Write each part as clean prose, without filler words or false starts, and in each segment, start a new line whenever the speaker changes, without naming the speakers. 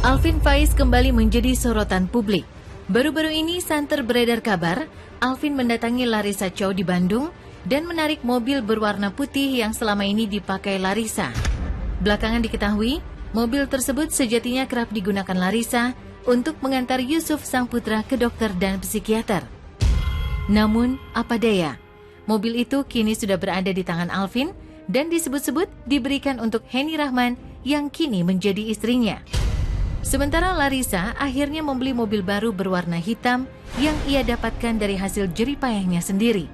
Alvin Faiz kembali menjadi sorotan publik. Baru-baru ini santer beredar kabar, Alvin mendatangi Larissa Chow di Bandung dan menarik mobil berwarna putih yang selama ini dipakai Larissa. Belakangan diketahui, mobil tersebut sejatinya kerap digunakan Larissa untuk mengantar Yusuf sang putra ke dokter dan psikiater. Namun, apa daya, mobil itu kini sudah berada di tangan Alvin dan disebut-sebut diberikan untuk Henny Rahman yang kini menjadi istrinya. Sementara Larissa akhirnya membeli mobil baru berwarna hitam yang ia dapatkan dari hasil jeripayahnya sendiri.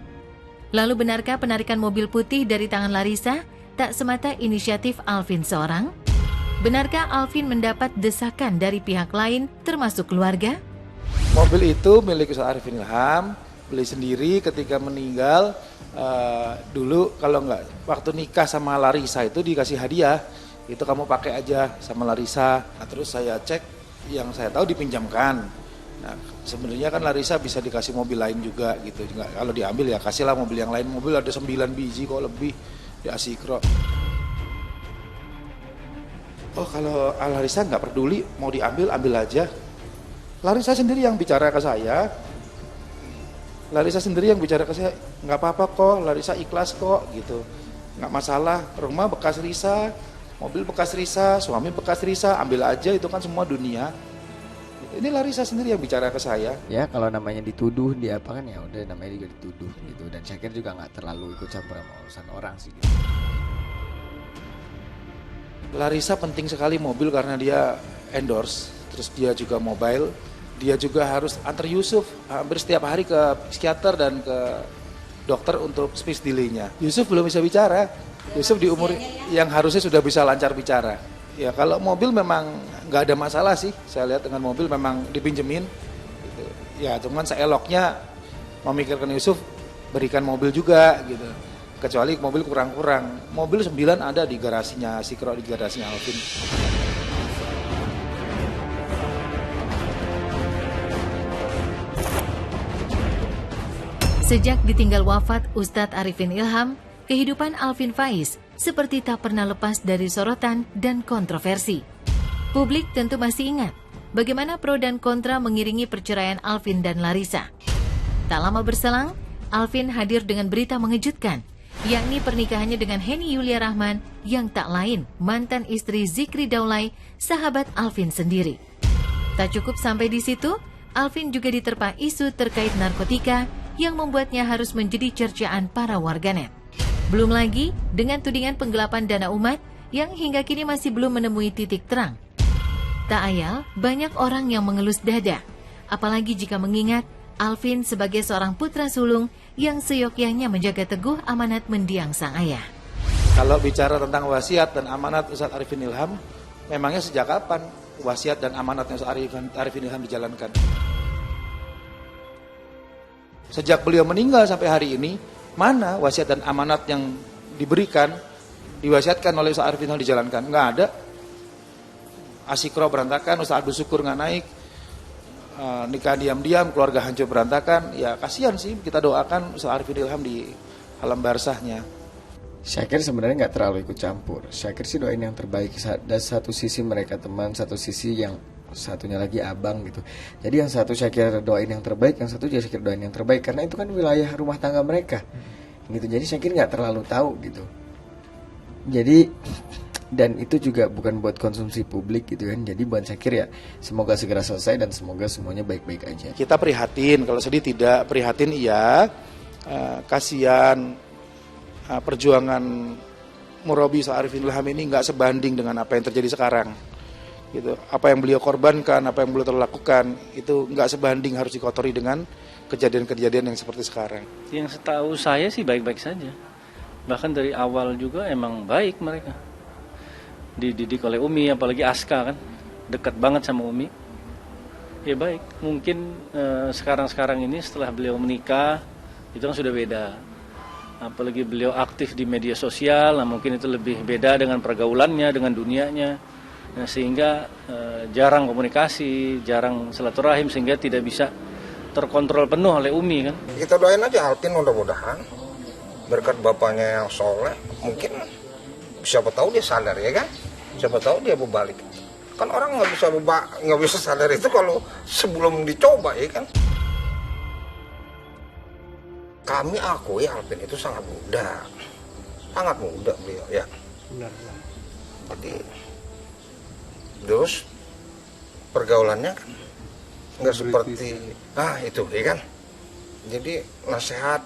Lalu benarkah penarikan mobil putih dari tangan Larissa tak semata inisiatif Alvin seorang? Benarkah Alvin mendapat desakan dari pihak lain termasuk keluarga?
Mobil itu milik Ustaz Arifin Ilham, beli sendiri ketika meninggal. Dulu kalau nggak waktu nikah sama Larissa itu dikasih hadiah. Itu kamu pakai aja sama Larissa. Nah, terus saya cek, yang saya tahu dipinjamkan. Nah, sebenarnya kan Larissa bisa dikasih mobil lain juga gitu. Kalau diambil ya kasihlah mobil yang lain. Mobil ada 9 biji kok lebih di Asikro. Oh, kalau Larissa nggak peduli, mau diambil ambil aja. Larissa sendiri yang bicara ke saya. Larissa sendiri yang bicara ke saya, nggak apa-apa kok, Larissa ikhlas kok gitu. Nggak masalah, rumah bekas Risa. Mobil bekas Risa, suami bekas Risa, ambil aja, itu kan semua dunia. Ini Larissa sendiri yang bicara ke saya.
Ya kalau namanya dituduh dia apa kan ya udah namanya juga dituduh gitu. Dan saya kira juga nggak terlalu ikut campur sama urusan orang sih gitu.
Larissa penting sekali mobil karena dia endorse, terus dia juga mobile, dia juga harus antar Yusuf hampir setiap hari ke psikiater dan ke dokter untuk speech delay-nya. Yusuf belum bisa bicara. Yusuf di umur yang harusnya sudah bisa lancar bicara. Ya kalau mobil memang nggak ada masalah sih. Saya lihat dengan mobil memang dipinjemin. Gitu. Ya cuman seeloknya memikirkan Yusuf berikan mobil juga gitu. Kecuali mobil kurang-kurang. Mobil 9 ada di garasinya Sikro, di garasinya Alvin.
Sejak ditinggal wafat Ustadz Arifin Ilham, kehidupan Alvin Faiz seperti tak pernah lepas dari sorotan dan kontroversi. Publik tentu masih ingat bagaimana pro dan kontra mengiringi perceraian Alvin dan Larissa. Tak lama berselang, Alvin hadir dengan berita mengejutkan, yakni pernikahannya dengan Henny Yulia Rahman yang tak lain mantan istri Zikri Daulay, sahabat Alvin sendiri. Tak cukup sampai di situ, Alvin juga diterpa isu terkait narkotika yang membuatnya harus menjadi cercaan para warganet. Belum lagi dengan tudingan penggelapan dana umat yang hingga kini masih belum menemui titik terang. Tak ayal, banyak orang yang mengelus dada, apalagi jika mengingat Alvin sebagai seorang putra sulung yang seyogyanya menjaga teguh amanat mendiang sang ayah.
Kalau bicara tentang wasiat dan amanat Ustadz Arifin Ilham, memangnya sejak kapan wasiat dan amanatnya Ustadz Arifin Ilham dijalankan? Sejak beliau meninggal sampai hari ini, mana wasiat dan amanat yang diberikan, diwasiatkan oleh Ustadz Arifin Ilham dijalankan? Nggak ada. Asikro berantakan, Ustadz Abdul Syukur nggak naik, nikah diam-diam, keluarga hancur berantakan. Ya kasihan sih, kita doakan Ustadz Arifin Ilham di alam barzahnya.
Saya kira sebenarnya nggak terlalu ikut campur. Saya kira sih doain yang terbaik. Dari satu sisi mereka teman, satu sisi yang satunya lagi abang gitu. Jadi yang satu saya kira doain yang terbaik, yang satu juga saya kira doain yang terbaik karena itu kan wilayah rumah tangga mereka. Gitu. Jadi saya kira nggak terlalu tahu gitu. Jadi dan itu juga bukan buat konsumsi publik gitu kan. Jadi buat saya kira ya semoga segera selesai dan semoga semuanya baik-baik aja.
Kita prihatin, kalau sedih tidak, prihatin iya. Kasihan perjuangan Murabi Ustadz Arifin Ilham ini nggak sebanding dengan apa yang terjadi sekarang. Gitu. Apa yang beliau korbankan, apa yang beliau telah lakukan, itu nggak sebanding harus dikotori dengan kejadian-kejadian yang seperti sekarang.
Yang setahu saya sih baik-baik saja. Bahkan dari awal juga emang baik mereka. Dididik oleh Umi, apalagi Aska kan, dekat banget sama Umi. Ya baik, mungkin sekarang-sekarang ini setelah beliau menikah, itu kan sudah beda. Apalagi beliau aktif di media sosial, nah mungkin itu lebih beda dengan pergaulannya, dengan dunianya. Nah, sehingga jarang komunikasi, jarang silaturahim, sehingga tidak bisa terkontrol penuh oleh Umi kan.
Kita doain aja Alvin mudah-mudahan berkat bapaknya yang soleh, mungkin siapa tahu dia sadar ya kan, siapa tahu dia berbalik. Kan orang nggak bisa sadar itu kalau sebelum dicoba ya kan. Kami akui Alvin itu sangat muda beliau ya.
Benar.
Jadi terus pergaulannya kan nggak seperti itu ya kan. Jadi nasihat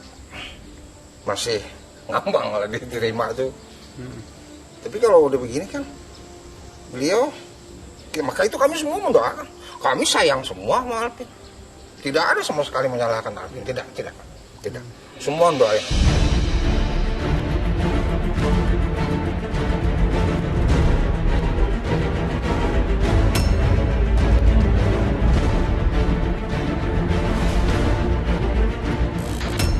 masih ngambang kalau diterima tuh. Tapi kalau udah begini kan beliau, maka itu kami semua mendoakan. Kami sayang semua sama Alvin. Tidak ada sama sekali menyalahkan Alvin. Tidak. Semua mendoakan.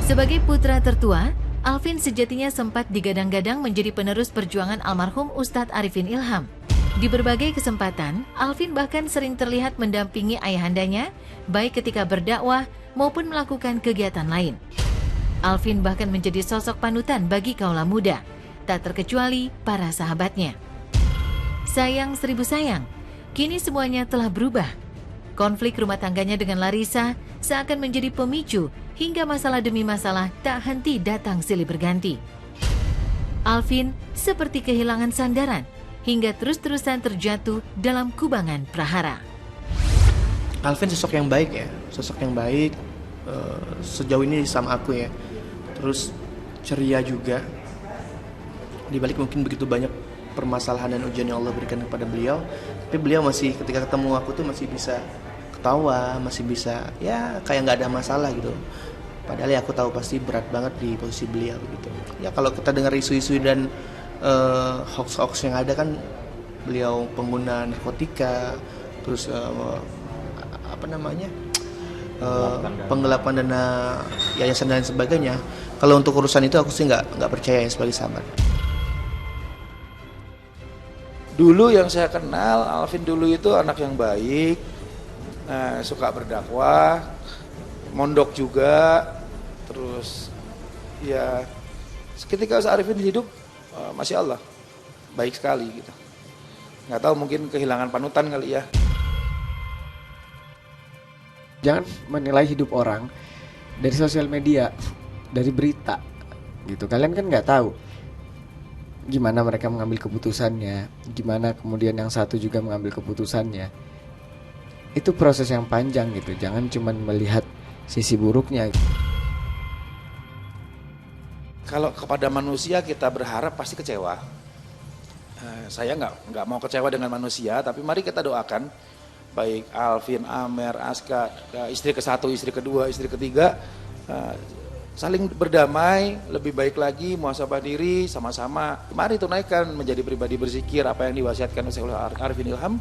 Sebagai putra tertua, Alvin sejatinya sempat digadang-gadang menjadi penerus perjuangan almarhum Ustadz Arifin Ilham. Di berbagai kesempatan, Alvin bahkan sering terlihat mendampingi ayahandanya, baik ketika berdakwah maupun melakukan kegiatan lain. Alvin bahkan menjadi sosok panutan bagi kaula muda, tak terkecuali para sahabatnya. Sayang seribu sayang, kini semuanya telah berubah. Konflik rumah tangganya dengan Larissa seakan menjadi pemicu hingga masalah demi masalah tak henti datang silih berganti. Alvin seperti kehilangan sandaran hingga terus-terusan terjatuh dalam kubangan prahara.
Alvin sosok yang baik ya, sosok yang baik sejauh ini sama aku ya. Terus ceria juga. Di balik mungkin begitu banyak permasalahan dan ujian yang Allah berikan kepada beliau, tapi beliau masih ketika ketemu aku tuh masih bisa ketawa, masih bisa ya kayak nggak ada masalah gitu. Padahal ya aku tahu pasti berat banget di posisi beliau gitu. Ya kalau kita dengar isu-isu dan hoax-hoax yang ada kan beliau pengguna narkotika, terus penggelapan dana yayasan dan sebagainya. Kalau untuk urusan itu aku sih nggak percaya ya sebagai sahabat.
Dulu yang saya kenal, Alvin dulu itu anak yang baik, suka berdakwah, mondok juga, terus ya ketika Arifin hidup, Masya Allah, baik sekali gitu. Nggak tahu mungkin kehilangan panutan kali ya.
Jangan menilai hidup orang dari sosial media, dari berita gitu. Kalian kan nggak tahu gimana mereka mengambil keputusannya, gimana kemudian yang satu juga mengambil keputusannya. Itu proses yang panjang gitu. Jangan cuma melihat sisi buruknya.
Kalau kepada manusia kita berharap pasti kecewa. Saya nggak mau kecewa dengan manusia, tapi mari kita doakan baik Alvin, Amer, Aska, istri ke-1, istri ke-2, istri ke-3 saling berdamai, lebih baik lagi, muhasabah diri sama-sama. Mari tunaikan menjadi pribadi berzikir, apa yang diwasiatkan oleh Arifin Ilham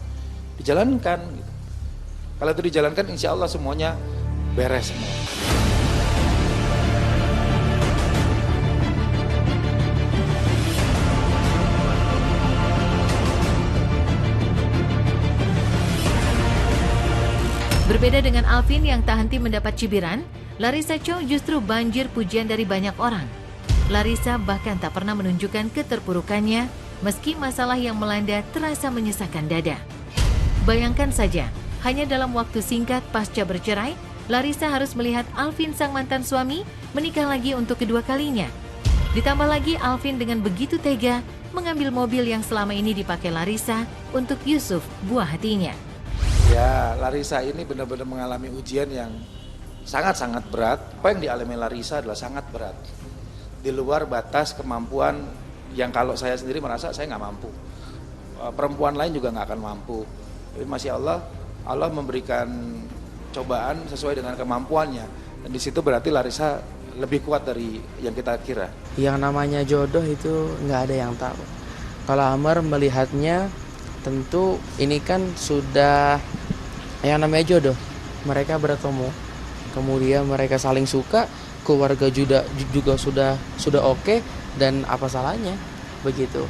dijalankan. Gitu. Kalau itu dijalankan, insya Allah semuanya beres semua.
Berbeda dengan Alvin yang tak henti mendapat cibiran, Larissa Chow justru banjir pujian dari banyak orang. Larissa bahkan tak pernah menunjukkan keterpurukannya meski masalah yang melanda terasa menyesakkan dada. Bayangkan saja, hanya dalam waktu singkat pasca bercerai, Larissa harus melihat Alvin sang mantan suami menikah lagi untuk kedua kalinya. Ditambah lagi Alvin dengan begitu tega mengambil mobil yang selama ini dipakai Larissa untuk Yusuf, buah hatinya.
Ya, Larissa ini benar-benar mengalami ujian yang sangat-sangat berat. Apa yang dialami Larissa adalah sangat berat. Di luar batas kemampuan yang kalau saya sendiri merasa saya nggak mampu. Perempuan lain juga nggak akan mampu. Tapi Masya Allah, Allah memberikan cobaan sesuai dengan kemampuannya. Dan di situ berarti Larissa lebih kuat dari yang kita kira.
Yang namanya jodoh itu nggak ada yang tahu. Kalau Amar melihatnya, tentu ini kan sudah yang namanya jodoh. Mereka bertemu, kemudian mereka saling suka, keluarga juga sudah oke, dan apa salahnya begitu.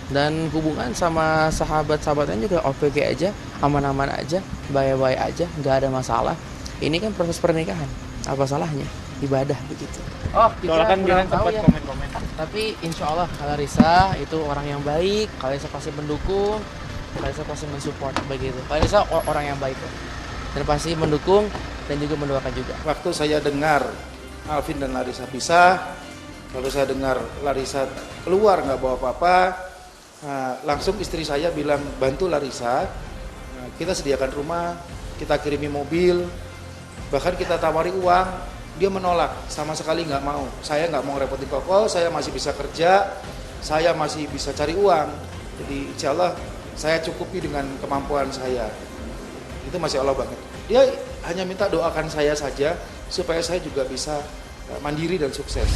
Dan hubungan sama sahabat-sahabatnya juga oke aja, aman-aman aja, baik-baik aja, nggak ada masalah. Ini kan proses pernikahan, apa salahnya? Ibadah begitu. Oh, kita kan bilang sempat ya. Komen-komen. Tapi insya Allah Larissa itu orang yang baik, Larissa pasti mendukung. Larissa pasti mensupport begitu. Larissa orang yang baik kok. Dan pasti mendukung dan juga mendoakan juga.
Waktu saya dengar Alvin dan Larissa pisah, lalu saya dengar Larissa keluar nggak bawa apa-apa, langsung istri saya bilang bantu Larissa, kita sediakan rumah, kita kirimi mobil, bahkan kita tawari uang, dia menolak, sama sekali nggak mau. Saya nggak mau repotin koko, saya masih bisa kerja, saya masih bisa cari uang, jadi insya Allah saya cukupi dengan kemampuan saya. Itu masih Allah banget. Dia hanya minta doakan saya saja supaya saya juga bisa mandiri dan sukses.